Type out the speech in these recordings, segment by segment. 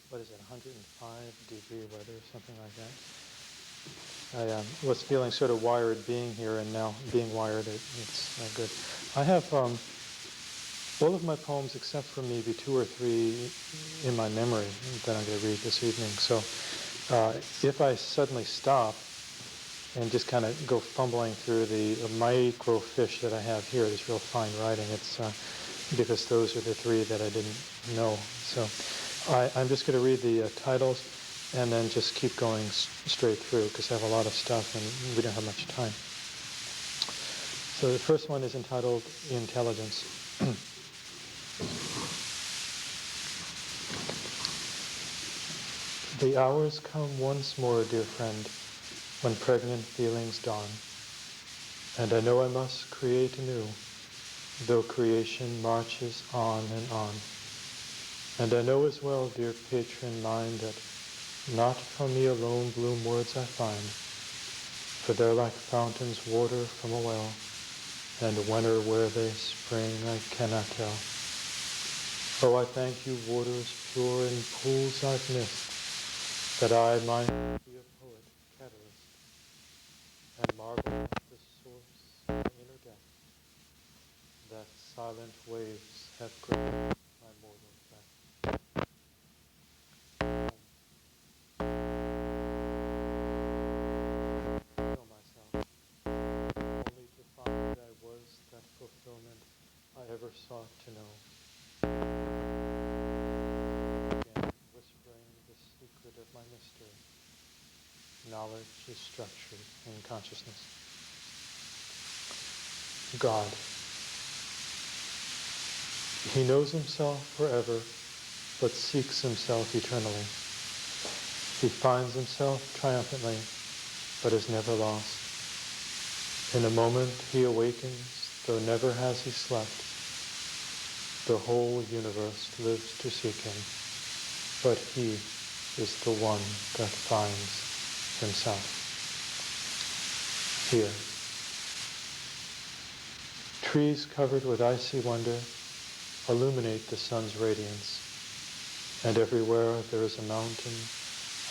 what is it, 105-degree weather, something like that. I was feeling sort of wired being here, and now being wired, it's good. I have all of my poems, except for maybe two or three in my memory that I'm going to read this evening. So if I suddenly stop and just kind of go fumbling through the microfiche that I have here, this real fine writing, it's because those are the three that I didn't know. So I'm just going to read the titles and then just keep going straight through because I have a lot of stuff and we don't have much time. So the first one is entitled Intelligence. The hours come once more, dear friend, when pregnant feelings dawn, and I know I must create anew, though creation marches on and on. And I know as well, dear patron mine, that not from me alone bloom words I find, for they're like fountains water from a well, and when or where they spring I cannot tell. Oh, I thank you, waters pure in pools I've missed, that I might be a poet, catalyst, and marvel at the source of my inner depth, that silent waves have gripped my mortal breath. Kill myself, only to find I was that fulfillment I ever sought to know. Again, whispering the secret of my mystery. Knowledge is structured in consciousness. God. He knows himself forever, but seeks himself eternally. He finds himself triumphantly, but is never lost. In a moment he awakens, though never has he slept. The whole universe lives to seek him, but he is the one that finds himself. Here. Trees covered with icy wonder illuminate the sun's radiance, and everywhere there is a mountain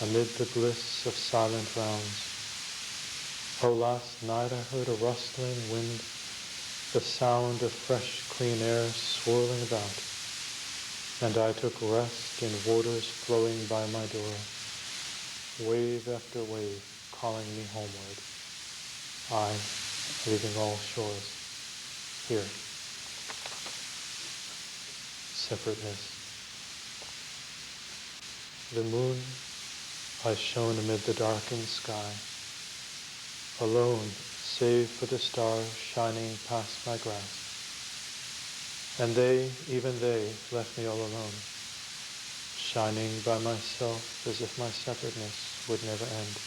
amid the bliss of silent rounds. Oh, last night I heard a rustling wind, the sound of fresh, clean air swirling about, and I took rest in waters flowing by my door, wave after wave calling me homeward. I, leaving all shores, here. Separateness. The moon I shone amid the darkened sky, alone save for the stars shining past my grasp. And they, even they, left me all alone, shining by myself as if my separateness would never end.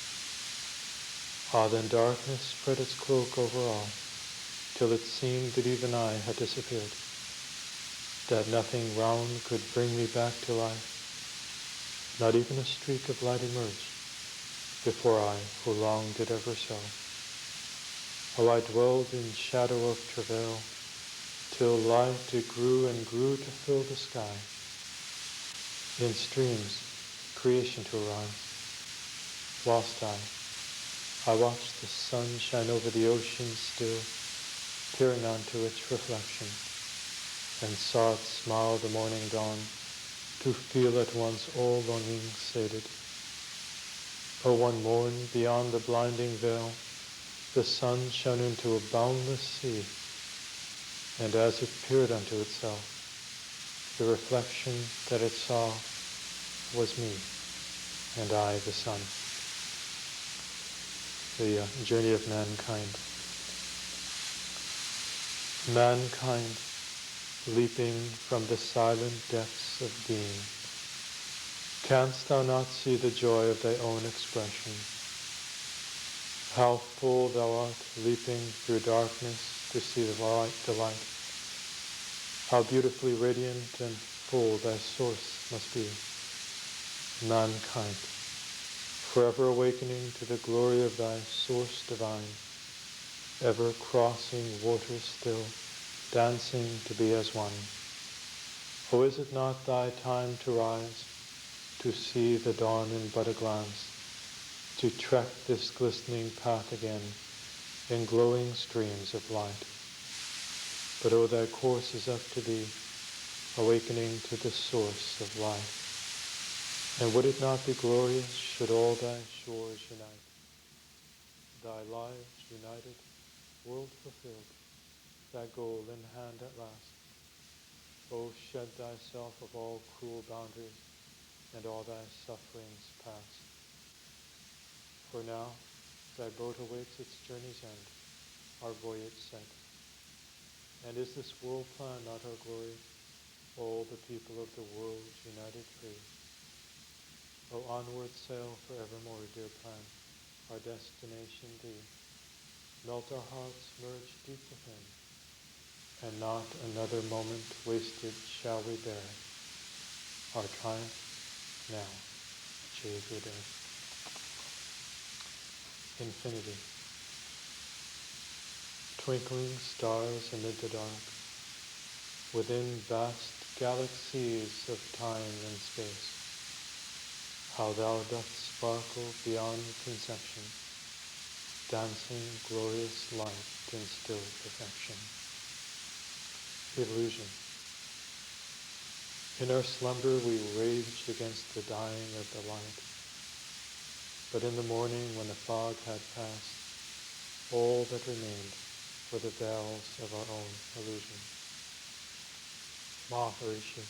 Ah, then darkness spread its cloak over all, till it seemed that even I had disappeared, that nothing round could bring me back to life. Not even a streak of light emerged, before I, who long did ever so. Oh, I dwelled in shadow of travail, till light it grew and grew to fill the sky. In streams, creation to arise, whilst I watched the sun shine over the ocean still, peering onto its reflection, and saw it smile the morning dawn, to feel at once all longing sated. Oh, one morn, beyond the blinding veil, the sun shone into a boundless sea, and as it peered unto itself, the reflection that it saw was me, and I the sun. The journey of mankind. Mankind, leaping from the silent depths of being, canst thou not see the joy of thy own expression? How full thou art, leaping through darkness to see the light. How beautifully radiant and full thy source must be. Mankind, forever awakening to the glory of thy source divine, ever crossing waters still, dancing to be as one. Oh, is it not thy time to rise, to see the dawn in but a glance, to trek this glistening path again in glowing streams of light. But oh, thy course is up to thee, awakening to the source of life. And would it not be glorious should all thy shores unite, thy lives united, world fulfilled, thy goal in hand at last? O shed thyself of all cruel boundaries, and all thy sufferings past. For now thy boat awaits its journey's end, our voyage set. And is this world plan not our glory, all the people of the world united free? O onward sail forevermore, dear plan, our destination thee. Melt our hearts, merge deep within, and not another moment wasted shall we bear. Our triumph now achieve we dare. Infinity. Twinkling stars amid the dark, within vast galaxies of time and space, how thou dost sparkle beyond conception, dancing glorious light in still perfection. Illusion. In our slumber we rage against the dying of the light, but in the morning when the fog had passed, all that remained were the bells of our own illusion. Maharishi.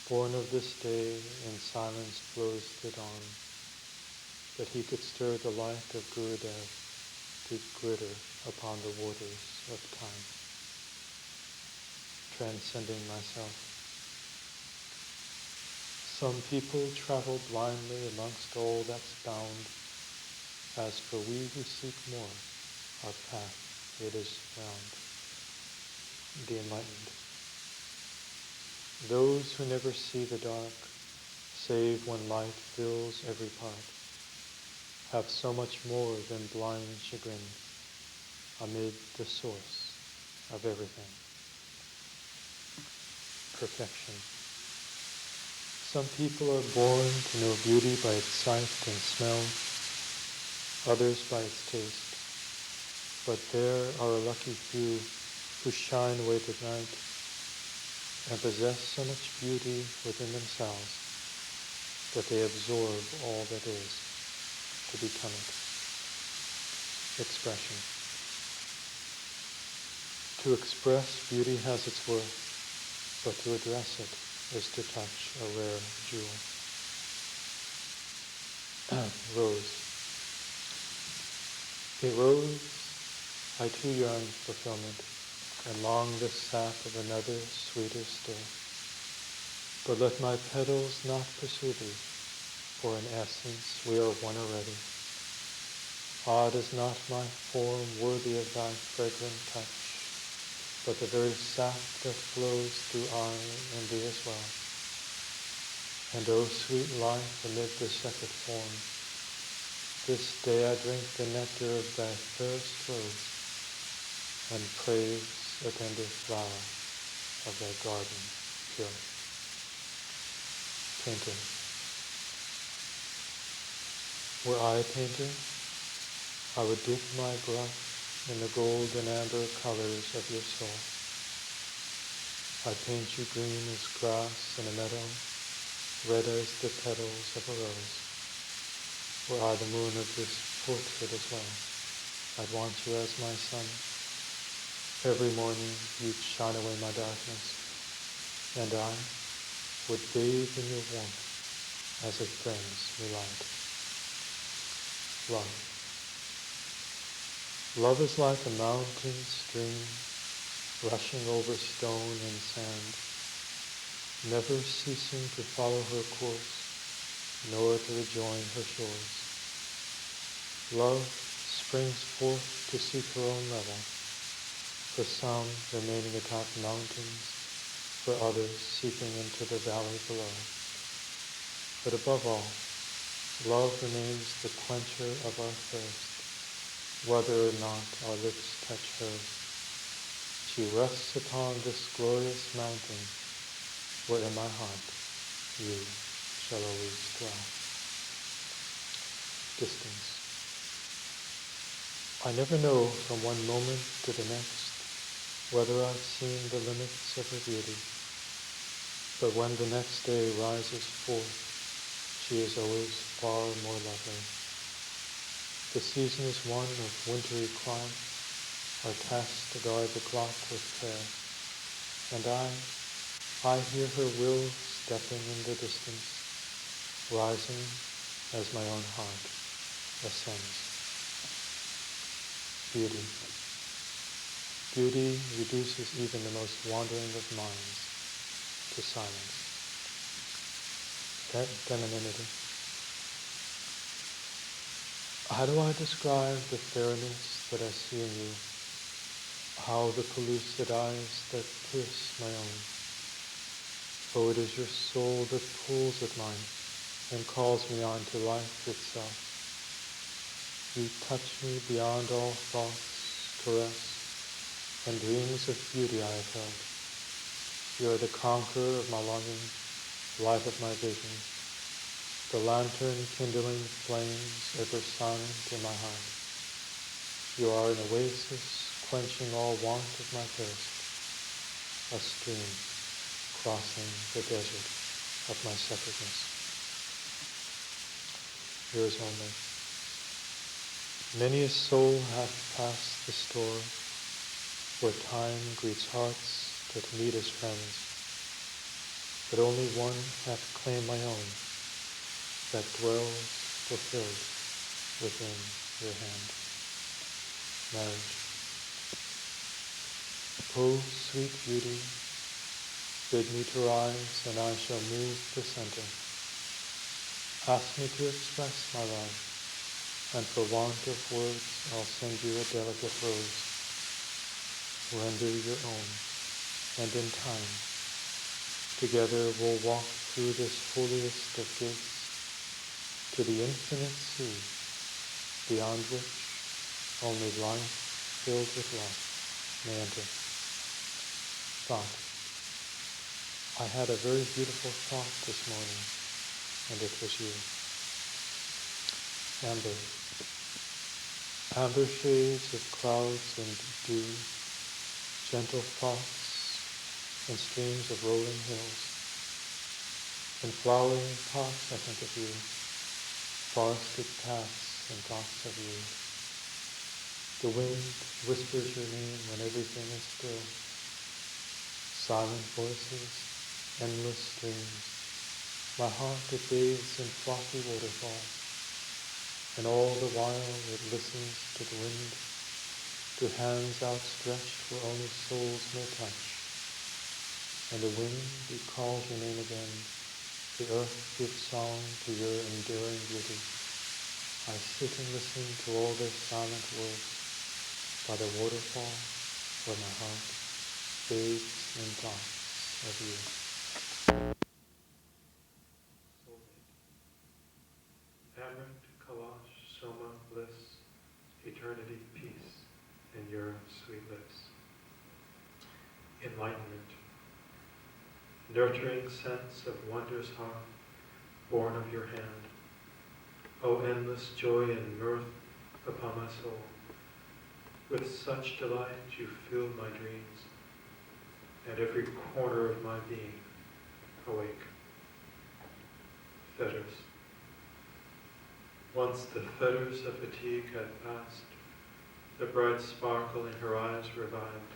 Born of this day, in silence flows the dawn, that he could stir the light of Gurudev to glitter upon the waters of time. Transcending myself. Some people travel blindly amongst all that's bound. As for we who seek more, our path it is round. The enlightened. Those who never see the dark, save when light fills every part, have so much more than blind chagrin amid the source of everything. Perfection. Some people are born to know beauty by its sight and smell, others by its taste. But there are a lucky few who shine away the night and possess so much beauty within themselves that they absorb all that is to become it. Expression. To express beauty has its worth, but to address it is to touch a rare jewel. Rose. A rose, I too yearn fulfillment, and long the sap of another sweeter still. But let my petals not pursue thee, for in essence we are one already. Ah, is not my form worthy of thy fragrant touch, but the very sap that flows through I and thee as well. And O sweet life amid the separate form, this day I drink the nectar of thy fairest rose, and praise a tender flower of thy garden pure. Painter. Were I a painter, I would dip my brush in the gold and amber colors of your soul. I paint you green as grass in a meadow, red as the petals of a rose. Were I the moon of this portrait as well, I'd want you as my sun. Every morning you'd shine away my darkness, and I would bathe in your warmth as it brings me light. Love. Love is like a mountain stream rushing over stone and sand, never ceasing to follow her course, nor to rejoin her shores. Love springs forth to seek her own level, for some remaining atop mountains, for others seeping into the valley below. But above all, love remains the quencher of our thirst, whether or not our lips touch hers. She rests upon this glorious mountain, where in my heart you shall always dwell. Distance. I never know from one moment to the next whether I've seen the limits of her beauty, but when the next day rises forth, she is always far more lovely. The season is one of wintry quiet, our task to guard the clock with care, and I hear her will stepping in the distance, rising as my own heart ascends. Beauty. Beauty reduces even the most wandering of minds to silence. Femininity. How do I describe the fairness that I see in you? How the pellucid eyes that pierce my own? Oh, it is your soul that pulls at mine and calls me on to life itself. You touch me beyond all thoughts, caress, and dreams of beauty I have held. You are the conqueror of my longing, light of my vision, the lantern kindling flames ever silent in my heart. You are an oasis quenching all want of my thirst, a stream crossing the desert of my separateness. Yours only. Many a soul hath passed the store, where time greets hearts that meet as friends, but only one hath claimed my own, that dwells fulfilled within your hand. Marriage. O sweet beauty, bid me to rise, and I shall move the center. Ask me to express my love, and for want of words I'll send you a delicate rose. Render your own, and in time, together we'll walk through this holiest of gates, to the infinite sea, beyond which only life filled with love may enter. Thought. I had a very beautiful thought this morning, and it was you. Amber. Amber shades of clouds and dew, gentle thoughts and streams of rolling hills. In flowering pots I think of you, forested paths and thoughts of you. The wind whispers your name when everything is still. Silent voices, endless streams, my heart that bathes in frothy waterfalls, and all the while it listens to the wind, to hands outstretched where only souls may touch. And the wind, it calls your name again, the earth gives song to your enduring beauty. I sit and listen to all their silent words by the waterfall where my heart bathes in thoughts of you. Soulmate. Amrit, Kalash, Soma, bliss, eternity, peace, in your sweet lips. Enlightenment. Nurturing sense of wondrous heart, born of your hand. O endless joy and mirth upon my soul. With such delight you fill my dreams, and every corner of my being awake. Fetters. Once the fetters of fatigue had passed, the bright sparkle in her eyes revived.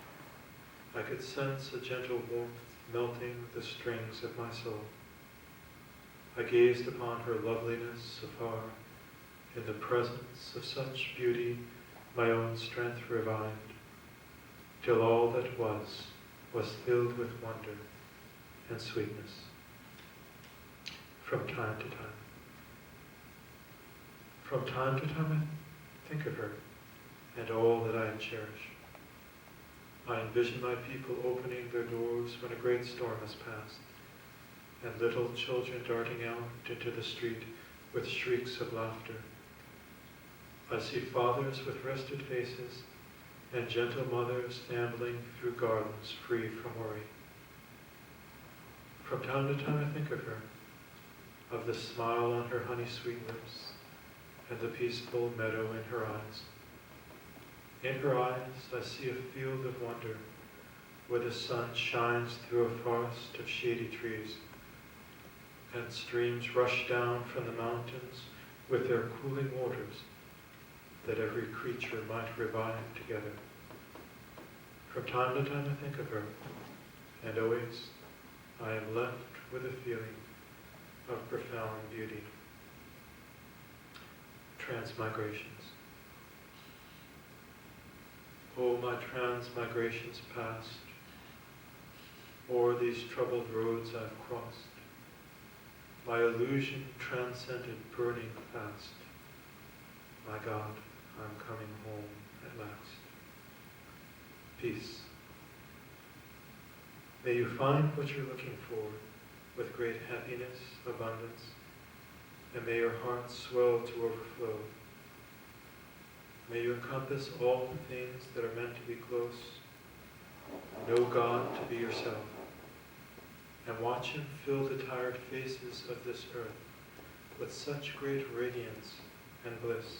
I could sense a gentle warmth melting the strings of my soul. I gazed upon her loveliness afar. In the presence of such beauty, my own strength revived, till all that was filled with wonder and sweetness. From time to time. From time to time I think of her and all that I cherish. I envision my people opening their doors when a great storm has passed, and little children darting out into the street with shrieks of laughter. I see fathers with rested faces and gentle mothers ambling through gardens free from worry. From time to time I think of her of the smile on her honey-sweet lips, and the peaceful meadow in her eyes. In her eyes I see a field of wonder, where the sun shines through a forest of shady trees, and streams rush down from the mountains with their cooling waters, that every creature might revive together. From time to time I think of her, and always I am left with a feeling of profound beauty. Transmigrations. O my transmigrations past, o'er these troubled roads I've crossed, my illusion transcended burning fast. My God, I'm coming home at last. Peace. May you find what you're looking for with great happiness, abundance, and may your heart swell to overflow. May you encompass all the things that are meant to be close. Know God to be yourself, and watch Him fill the tired faces of this earth with such great radiance and bliss.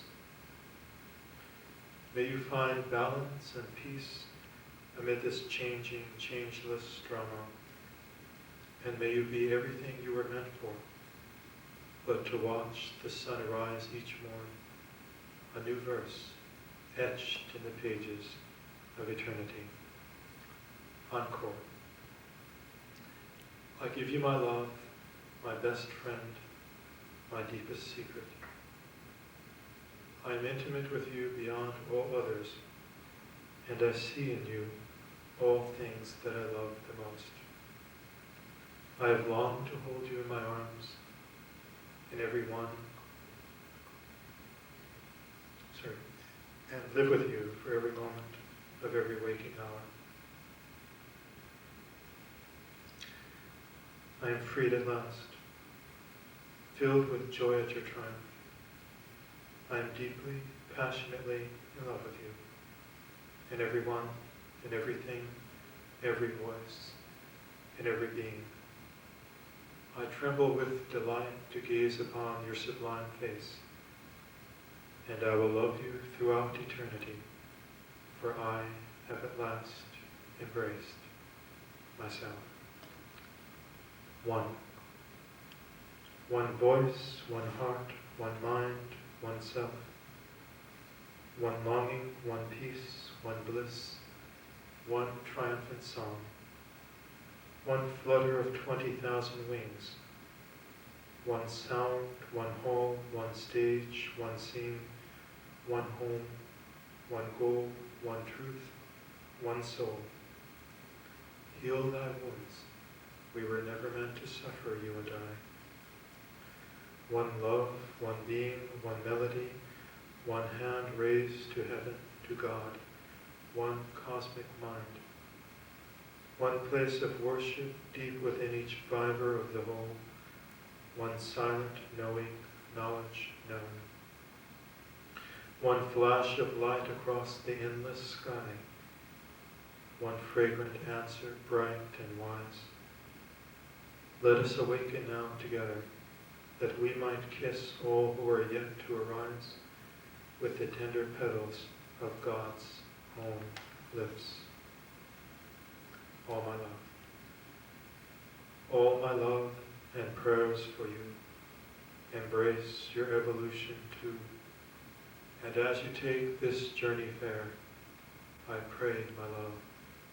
May you find balance and peace amid this changing, changeless drama, and may you be everything you were meant for, but to watch the sun rise each morn, a new verse etched in the pages of eternity. Encore. I give you my love, my best friend, my deepest secret. I am intimate with you beyond all others, and I see in you all things that I love the most. I have longed to hold you in my arms, in every one, and live with you for every moment of every waking hour. I am freed at last, filled with joy at your triumph. I am deeply, passionately in love with you, in every one, in everything, every voice, in every being. I tremble with delight to gaze upon your sublime face, and I will love you throughout eternity, for I have at last embraced myself. One. One voice, one heart, one mind, one self. One longing, one peace, one bliss, one triumphant song. One flutter of 20,000 wings. One sound, one hall, one stage, one scene, one home, one goal, one truth, one soul. Heal thy wounds. We were never meant to suffer, you and I. One love, one being, one melody, one hand raised to heaven, to God, one cosmic mind. One place of worship deep within each fiber of the whole, one silent knowing, knowledge known. One flash of light across the endless sky, one fragrant answer, bright and wise. Let us awaken now together, that we might kiss all who are yet to arise with the tender petals of God's own lips. All my love. All my love and prayers for you. Embrace your evolution too. And as you take this journey fair, I pray, my love,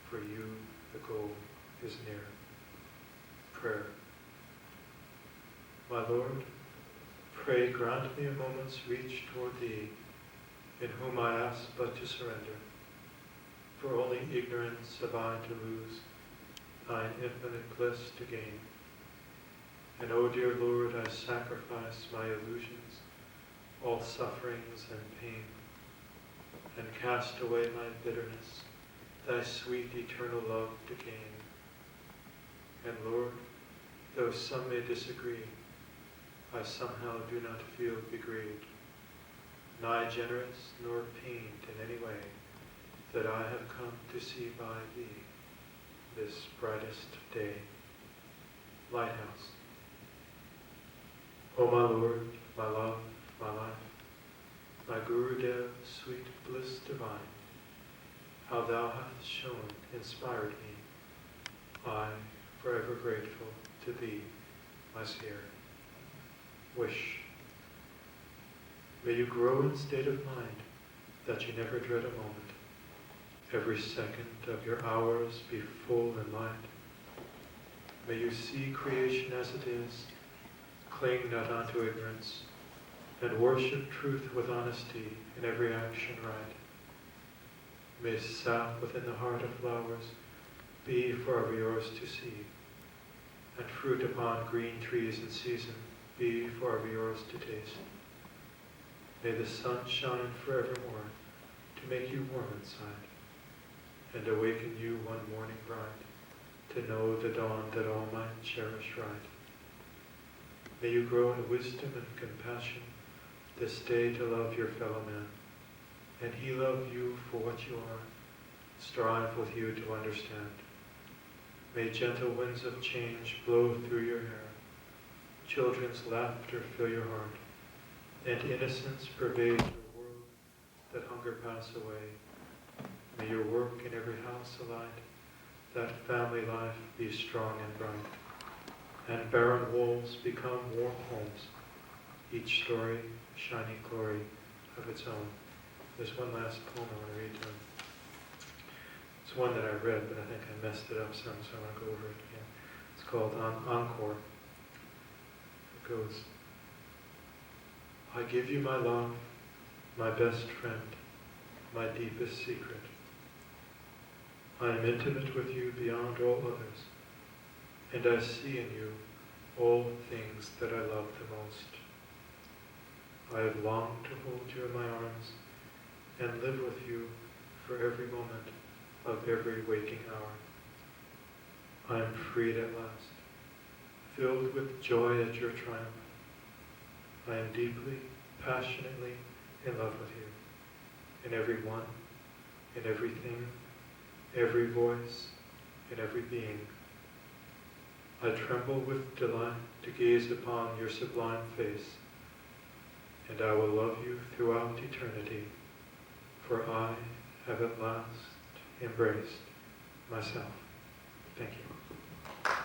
for you the goal is near. Prayer. My Lord, pray grant me a moment's reach toward Thee, in whom I ask but to surrender. For only ignorance have I to lose, Thine infinite bliss to gain. And, O dear Lord, I sacrifice my illusions, all sufferings and pain, and cast away my bitterness, Thy sweet eternal love to gain. And Lord, though some may disagree, I somehow do not feel begrieved, nigh generous nor pained in any way, that I have come to see by Thee this brightest day. Lighthouse. O my Lord, my love, my life, my Guru Dev, sweet bliss divine, how thou hast shown, inspired me, I, forever grateful to thee, my Seer. Wish. May you grow in state of mind, that you never dread a moment. Every second of your hours be full and light. May you see creation as it is, cling not unto ignorance, and worship truth with honesty in every action right. May sap within the heart of flowers be forever yours to see, and fruit upon green trees in season be forever yours to taste. May the sun shine forevermore to make you warm inside, and awaken you one morning bright, to know the dawn that all might cherish right. May you grow in wisdom and compassion this day to love your fellow man, and he love you for what you are, strive with you to understand. May gentle winds of change blow through your hair, children's laughter fill your heart, and innocence pervade your world, that hunger pass away. May your work in every house alight, that family life be strong and bright, and barren walls become warm homes, each story a shining glory of its own. There's one last poem I want to read to him. It's one that I read, but I think I messed it up some, so I want to go over it again. It's called Encore. It goes, I give you my love, my best friend, my deepest secret. I am intimate with you beyond all others, and I see in you all things that I love the most. I have longed to hold you in my arms and live with you for every moment of every waking hour. I am freed at last, filled with joy at your triumph. I am deeply, passionately in love with you, in every one, in everything, every voice, in every being. I tremble with delight to gaze upon your sublime face, and I will love you throughout eternity, for I have at last embraced myself. Thank you.